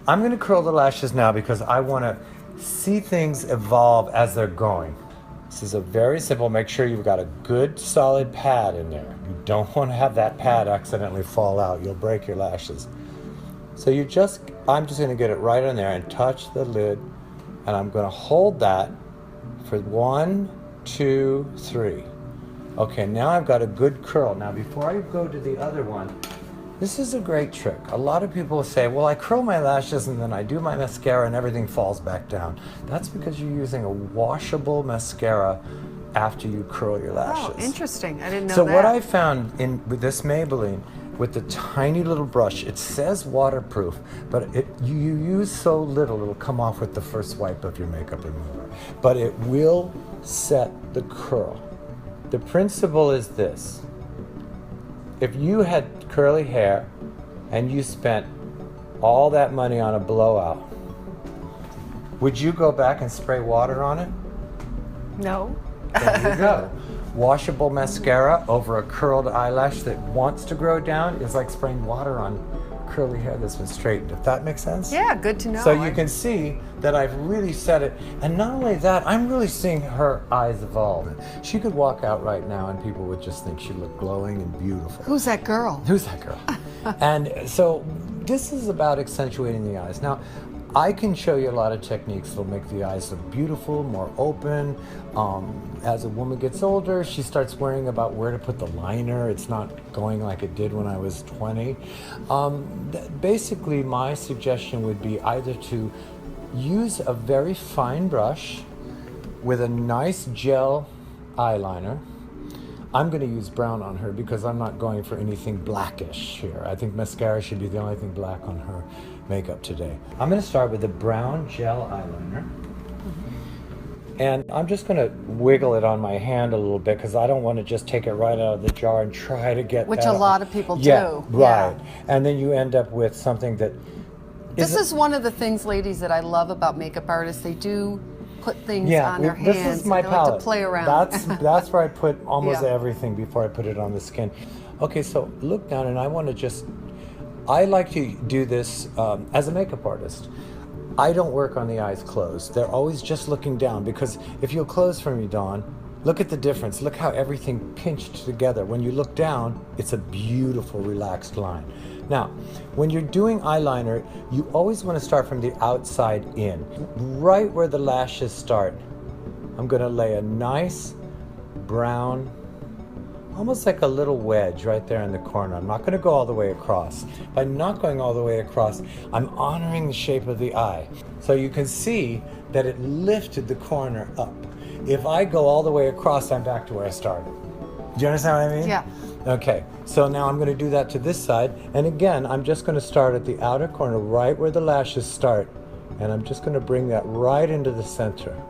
I'm going to curl the lashes now because I want to see things evolve as they're going. This is a very simple, make sure you've got a good solid pad in there. You don't want to have that pad accidentally fall out. You'll break your lashes. So I'm just going to get it right on there and touch the lid, and I'm going to hold that for 1, 2, 3. Okay, now I've got a good curl. Now before I go to the other one, this is a great trick. A lot of people say, well, I curl my lashes and then I do my mascara and everything falls back down. That's because you're using a washable mascara after you curl your lashes. Oh, interesting. I didn't know so that. What I found with this Maybelline, with the tiny little brush, it says waterproof, but you use so little, it'll come off with the first wipe of your makeup remover. But it will set the curl. The principle is this. If you had curly hair and you spent all that money on a blowout, would you go back and spray water on it? No. There you go. Washable mascara over a curled eyelash that wants to grow down is like spraying water on curly hair that's been straightened, if that makes sense. Yeah, good to know. So you can see that I've really set it. And not only that, I'm really seeing her eyes evolve. She could walk out right now and people would just think she looked glowing and beautiful. Who's that girl? Who's that girl? And so this is about accentuating the eyes. Now, I can show you a lot of techniques that'll make the eyes look beautiful, more open. As a woman gets older, she starts worrying about where to put the liner. It's not going like it did when I was 20. Basically, my suggestion would be either to use a very fine brush with a nice gel eyeliner. I'm going to use brown on her because I'm not going for anything blackish here. I think mascara should be the only thing black on her makeup today. I'm going to start with the brown gel eyeliner. And I'm just going to wiggle it on my hand a little bit because I don't want to just take it right out of the jar and try to get Which that a lot of people do. Yeah, right. Yeah. And then you end up with something that This is one of the things, ladies, that I love about makeup artists. They do put things on their hands. This is my and they palette. like to play around. That's where I put almost Yeah. everything before I put it on the skin. Okay, so look down, and I want to I like to do this as a makeup artist. I don't work on the eyes closed. They're always just looking down, because if you'll close for me, Dawn, look at the difference. Look how everything pinched together. When you look down, it's a beautiful, relaxed line. Now, when you're doing eyeliner, you always want to start from the outside in. Right where the lashes start, I'm going to lay a nice brown, almost like a little wedge right there in the corner. I'm not going to go all the way across. By not going all the way across, I'm honoring the shape of the eye. So you can see that it lifted the corner up. If I go all the way across, I'm back to where I started. Do you understand what I mean? Yeah. Okay, so now I'm going to do that to this side. And again, I'm just going to start at the outer corner, right where the lashes start. And I'm just going to bring that right into the center.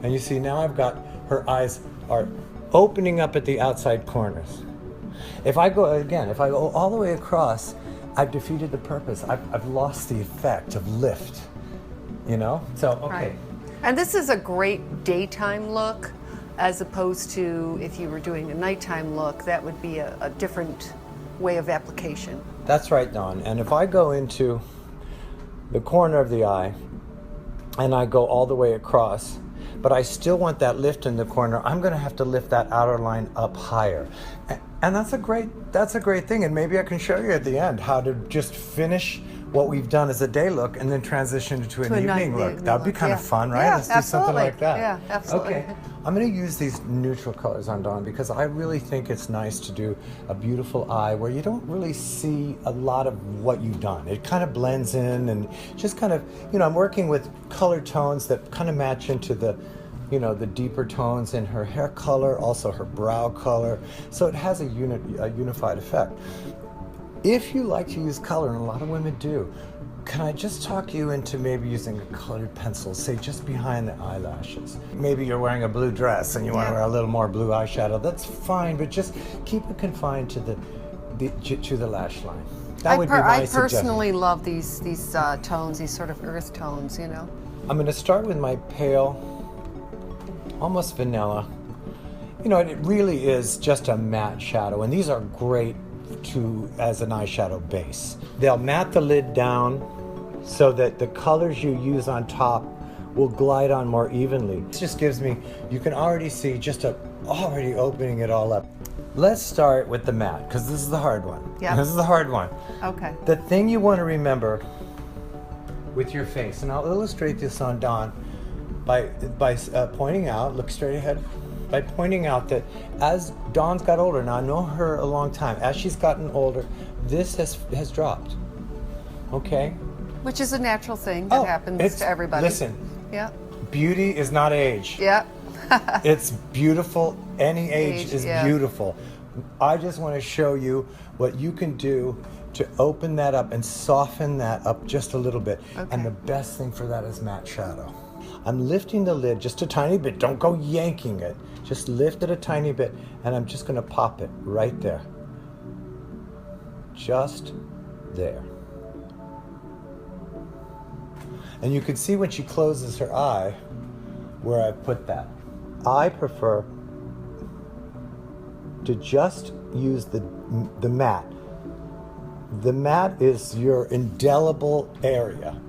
And you see, now I've got her eyes are opening up at the outside corners. If I go all the way across, I've defeated the purpose. I've lost the effect of lift, you know? So, okay. Right. And this is a great daytime look, as opposed to if you were doing a nighttime look, that would be a different way of application. That's right, Dawn. And if I go into the corner of the eye and I go all the way across, but I still want that lift in the corner, I'm going to have to lift that outer line up higher. And that's a great thing. And maybe I can show you at the end how to just finish what we've done as a day look and then transition to an evening look. That would be kind of fun, right? Yeah, Let's do absolutely. something like that. Yeah, absolutely. Okay. I'm going to use these neutral colors on Dawn because I really think it's nice to do a beautiful eye where you don't really see a lot of what you've done. It kind of blends in and just kind of, I'm working with color tones that kind of match into the deeper tones in her hair color, also her brow color. So it has a unified effect. If you like to use color, and a lot of women do, can I just talk you into maybe using a colored pencil, say just behind the eyelashes? Maybe you're wearing a blue dress and you want to wear a little more blue eyeshadow. That's fine, but just keep it confined to the lash line. That would be my suggestion. I personally love these tones, these sort of earth tones, I'm going to start with my pale, almost vanilla. It really is just a matte shadow, and these are great as an eyeshadow base. They'll matte the lid down so that the colors you use on top will glide on more evenly. It just gives me, you can already see already opening it all up. Let's start with the matte, because this is the hard one. Yeah. This is the hard one. Okay. The thing you want to remember with your face, and I'll illustrate this on Dawn by pointing out, look straight ahead, by pointing out that as Dawn's got older, now I know her a long time, as she's gotten older, this has dropped, okay? Which is a natural thing that happens to everybody. Listen, yeah. Beauty is not age. Yeah. It's beautiful. Any age is beautiful. I just want to show you what you can do to open that up and soften that up just a little bit. Okay. And the best thing for that is matte shadow. I'm lifting the lid just a tiny bit. Don't go yanking it. Just lift it a tiny bit, and I'm just going to pop it right there. Just there. And you can see when she closes her eye where I put that. I prefer to just use the matte. The matte is your indelible area.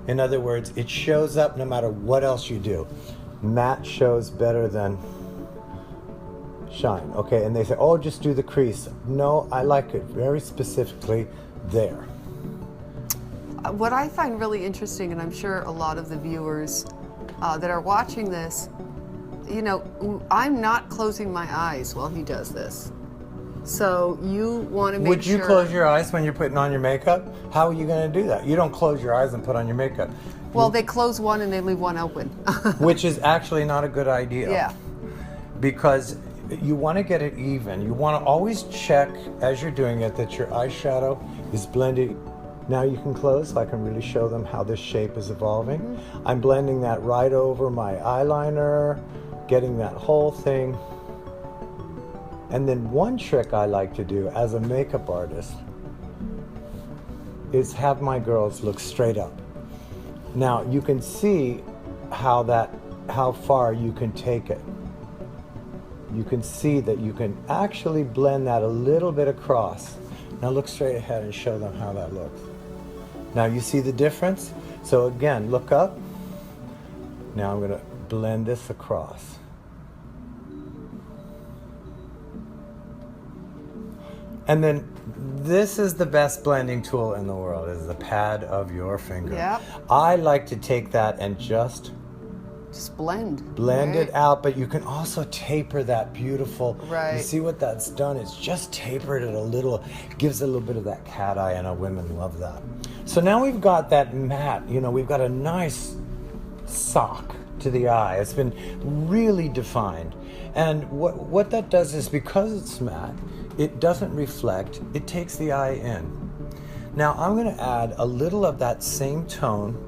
In other words, it shows up no matter what else you do. Matte shows better than shine, okay? And they say, oh, just do the crease. No, I like it very specifically there. What I find really interesting, and I'm sure a lot of the viewers that are watching this, you know, I'm not closing my eyes while he does this. So you want to make sure... Would you close your eyes when you're putting on your makeup? How are you going to do that? You don't close your eyes and put on your makeup. Well, they close one and they leave one open. Which is actually not a good idea. Yeah. Because you want to get it even. You want to always check as you're doing it that your eyeshadow is blended. Now you can close so I can really show them how this shape is evolving. Mm-hmm. I'm blending that right over my eyeliner, getting that whole thing. And then one trick I like to do as a makeup artist is have my girls look straight up. Now you can see how far you can take it. You can see that you can actually blend that a little bit across. Now look straight ahead and show them how that looks. Now you see the difference? So again, look up. Now I'm going to blend this across. And then this is the best blending tool in the world, is the pad of your finger. Yep. I like to take that and just blend right? It out, but you can also taper that beautiful. Right. You see what that's done? It's just tapered it a little, gives it a little bit of that cat eye. I know women love that. So now we've got that matte, you know, we've got a nice sock to the eye. It's been really defined. And what that does is, because it's matte, it doesn't reflect, it takes the eye in. Now I'm going to add a little of that same tone,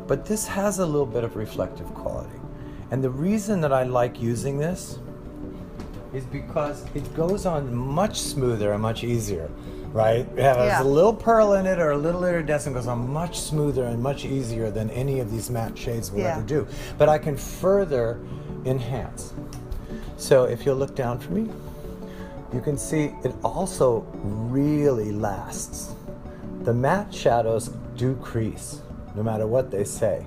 but this has a little bit of reflective quality. And the reason that I like using this is because it goes on much smoother and much easier, right? It has a little pearl in it or a little iridescent, goes on much smoother and much easier than any of these matte shades will ever do. But I can further enhance. So if you'll look down for me, you can see it also really lasts. The matte shadows do crease, no matter what they say.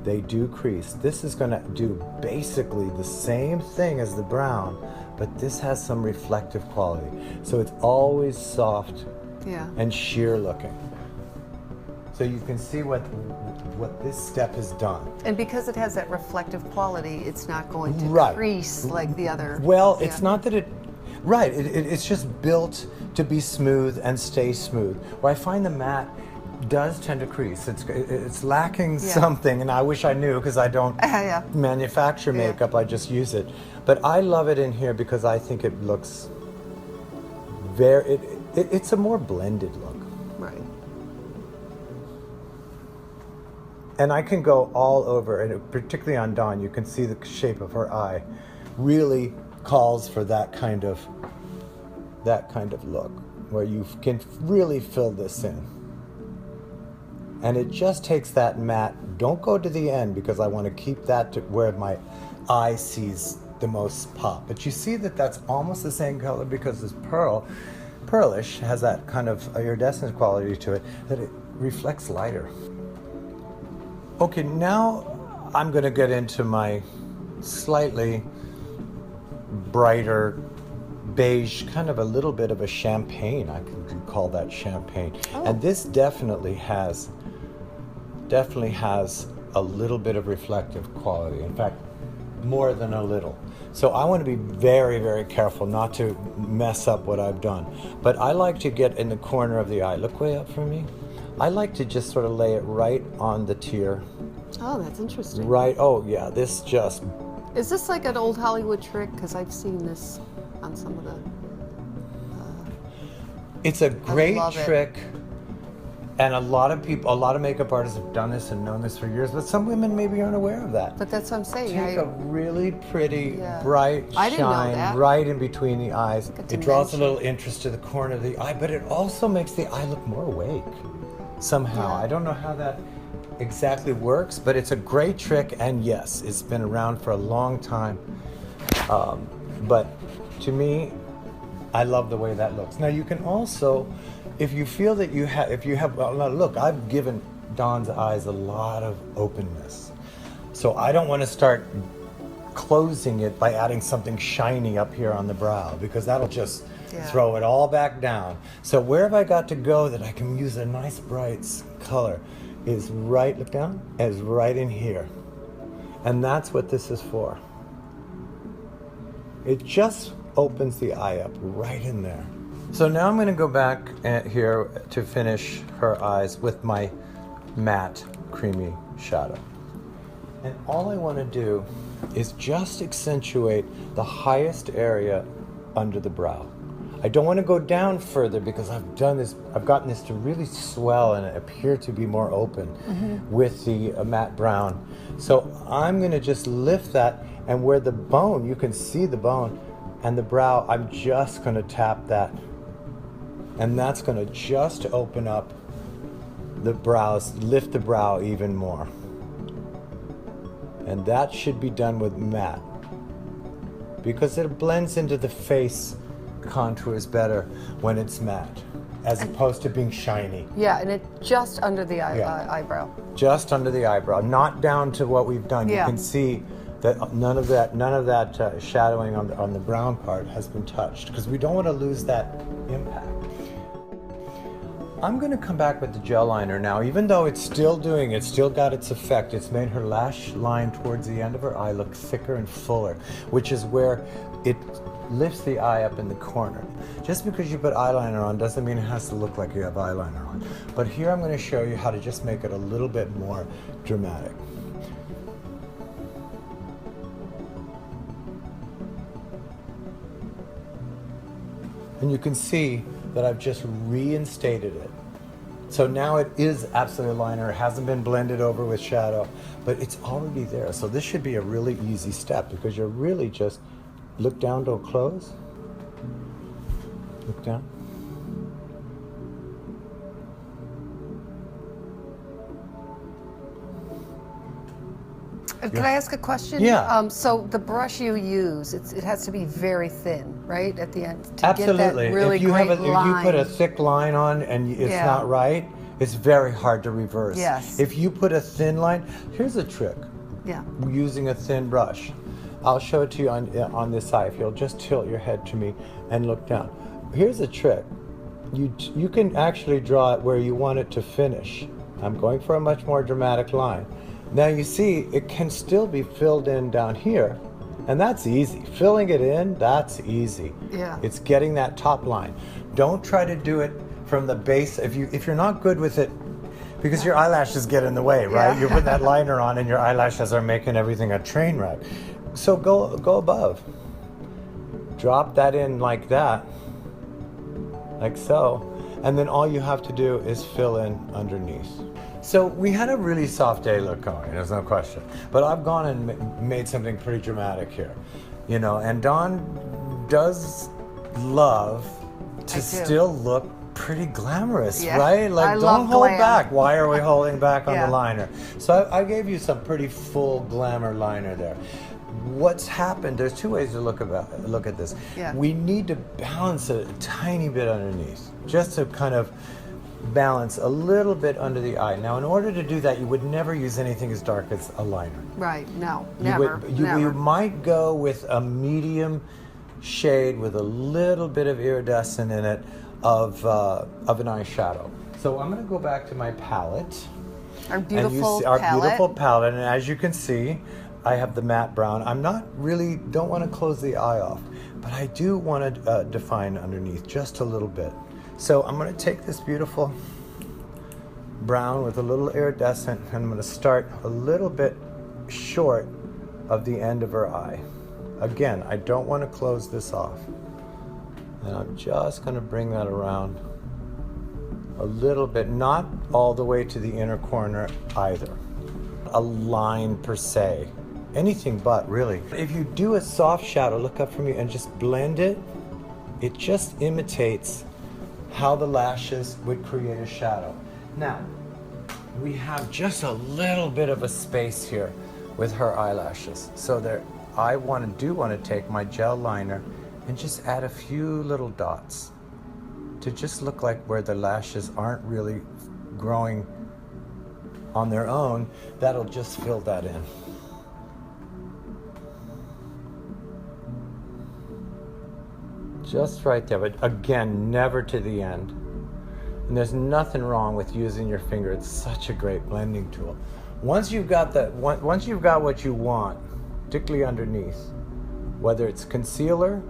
They do crease. This is going to do basically the same thing as the brown, but this has some reflective quality. So it's always soft and sheer looking. So you can see what this step has done. And because it has that reflective quality, it's not going to crease like the other. Well, it's not that it... Right, it's just built to be smooth and stay smooth. Where I find the matte does tend to crease. It's lacking something, and I wish I knew, because I don't manufacture makeup, I just use it. But I love it in here because I think it looks very, it's a more blended look. Right. And I can go all over, and particularly on Dawn, you can see the shape of her eye really calls for that kind of look, where you can really fill this in. And it just takes that matte. Don't go to the end, because I want to keep that to where my eye sees the most pop. But you see that that's almost the same color because it's pearl. pearlish, has that kind of iridescent quality to it, that it reflects lighter. Okay, now I'm going to get into my slightly brighter beige, kind of a little bit of a champagne. I can call that champagne. Oh. And this definitely has a little bit of reflective quality. In fact, more than a little. So I want to be very, very careful not to mess up what I've done. But I like to get in the corner of the eye. Look way up for me. I like to just sort of lay it right on the tear. Oh, that's interesting. Right. Oh, yeah. This just... Is this like an old Hollywood trick? Because I've seen this on some of the... It's a great trick. And a lot of makeup artists have done this and known this for years, but some women maybe aren't aware of that. But that's what I'm saying. Take a really pretty, bright shine right in between the eyes. It draws a little interest to the corner of the eye, but it also makes the eye look more awake somehow. I don't know how that exactly works, but it's a great trick, and yes, it's been around for a long time. But to me, I love the way that looks. Now you can also, if you feel that well, look, I've given Dawn's eyes a lot of openness. So I don't want to start closing it by adding something shiny up here on the brow, because that'll just throw it all back down. So where have I got to go that I can use a nice bright color is right, look down, is right in here. And that's what this is for. It just opens the eye up right in there. So now I'm going to go back here to finish her eyes with my matte creamy shadow. And all I want to do is just accentuate the highest area under the brow. I don't want to go down further because I've gotten this to really swell and appear to be more open with the matte brown. So I'm going to just lift that, and where the bone, you can see the bone and the brow, I'm just going to tap that. And that's going to just open up the brows, lift the brow even more. And that should be done with matte, because it blends into the face contours better when it's matte, as opposed to being shiny. Yeah, and it just under the eyebrow. Just under the eyebrow, not down to what we've done. You can see that none of that shadowing on the brown part has been touched, because we don't want to lose that impact. I'm going to come back with the gel liner now, even though it's still got its effect. It's made her lash line towards the end of her eye look thicker and fuller, which is where it lifts the eye up in the corner. Just because you put eyeliner on doesn't mean it has to look like you have eyeliner on. But here I'm going to show you how to just make it a little bit more dramatic. And you can see that I've just reinstated it. So now it is absolutely a liner. It hasn't been blended over with shadow, but it's already there. So this should be a really easy step, because you're really just look down, don't close. Look down. Can I ask a question? Yeah. So the brush you use, it has to be very thin, right, at the end, to Absolutely. get that really great line. If you put a thick line on and it's not right, it's very hard to reverse. Yes. If you put a thin line, here's a trick. Yeah. Using a thin brush. I'll show it to you on this side. If you'll just tilt your head to me and look down. Here's a trick. You can actually draw it where you want it to finish. I'm going for a much more dramatic line. Now you see, it can still be filled in down here, and that's easy. Filling it in, that's easy. Yeah. It's getting that top line. Don't try to do it from the base. If you're not good with it, because your eyelashes get in the way, right? Yeah. You're putting that liner on, and your eyelashes are making everything a train wreck. So go above. Drop that in like that, like so, and then all you have to do is fill in underneath. So we had a really soft day look going, there's no question. But I've gone and made something pretty dramatic here, you know. And Dawn does love to still look pretty glamorous, right? Like, don't hold back. Why are we holding back on the liner? So I gave you some pretty full glamour liner there. what's happened, there's two ways to look at this. Yeah. We need to balance it a tiny bit underneath, just to kind of balance a little bit under the eye. Now, in order to do that, you would never use anything as dark as a liner. Right, no, You never, would- never. you might go with a medium shade with a little bit of iridescent in it of an eyeshadow. So I'm going to go back to my palette. Our And beautiful you see our palette. beautiful palette, and as you can see, I have the matte brown. I'm not really, don't want to close the eye off, but I do want to define underneath just a little bit. So I'm going to take this beautiful brown with a little iridescent, and I'm going to start a little bit short of the end of her eye. Again, I don't want to close this off. And I'm just going to bring that around a little bit, not all the way to the inner corner either. A line per se, anything but really. If you do a soft shadow, look up for me, and just blend it, it just imitates how the lashes would create a shadow. Now, we have just a little bit of a space here with her eyelashes. So there, I do want to take my gel liner and just add a few little dots to just look like where the lashes aren't really growing on their own. That'll just fill that in. Just right there, but again, never to the end. And there's nothing wrong with using your finger. It's such a great blending tool. Once you've got what you want, particularly underneath, whether it's concealer,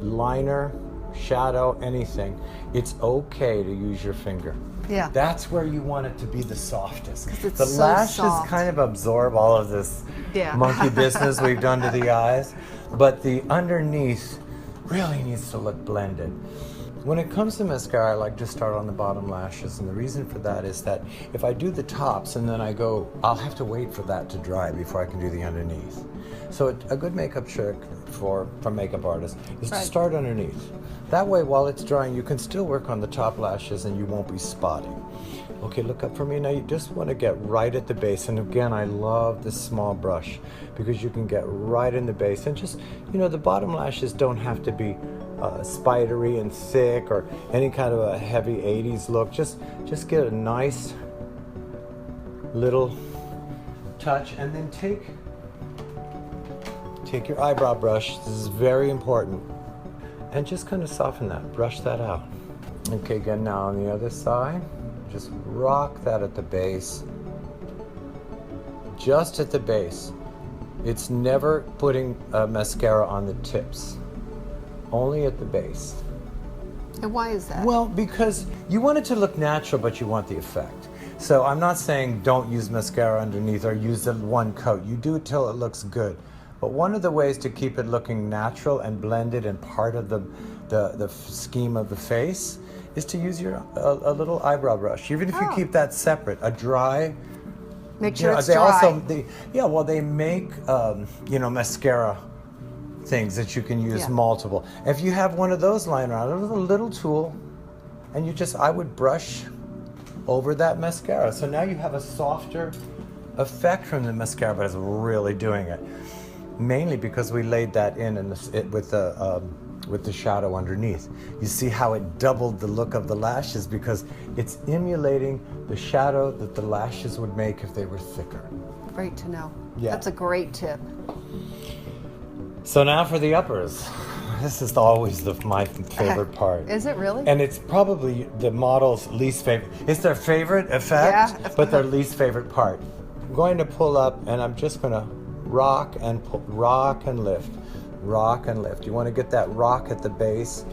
liner, shadow, anything, it's okay to use your finger. Yeah. That's where you want it to be the softest. It's The so lashes soft. kind of absorb all of this Yeah. monkey business we've done to the eyes, but the underneath really needs to look blended. When it comes to mascara, I like to start on the bottom lashes, and the reason for that is that if I do the tops and then I'll have to wait for that to dry before I can do the underneath. So a good makeup trick for makeup artists is to start underneath. That way, while it's drying, you can still work on the top lashes and you won't be spotting. Okay, look up for me. Now you just want to get right at the base. And again, I love this small brush because you can get right in the base. And just, the bottom lashes don't have to be spidery and thick or any kind of a heavy 80s look. Just get a nice little touch, and then take your eyebrow brush. This is very important. And just kind of soften that, brush that out. Okay, again, now on the other side, just rock that at the base. Just at the base. It's never putting mascara on the tips, only at the base. And why is that? Well, because you want it to look natural, but you want the effect. So I'm not saying don't use mascara underneath or use the one coat. You do it till it looks good. But one of the ways to keep it looking natural and blended and part of the scheme of the face is to use a little eyebrow brush. Even if you keep that separate, a dry. Make sure it's they dry. Also, they make mascara things that you can use multiple. If you have one of those lying around, with a little tool, and I would brush over that mascara. So now you have a softer effect from the mascara, but it's really doing it. Mainly because we laid that in with the shadow underneath. You see how it doubled the look of the lashes because it's emulating the shadow that the lashes would make if they were thicker. Great to know. Yeah. That's a great tip. So now for the uppers. This is always my favorite part. Is it really? And it's probably the model's least favorite. It's their favorite effect, but their least favorite part. I'm going to pull up, and I'm just going to rock and lift, rock and lift. You want to get that rock at the base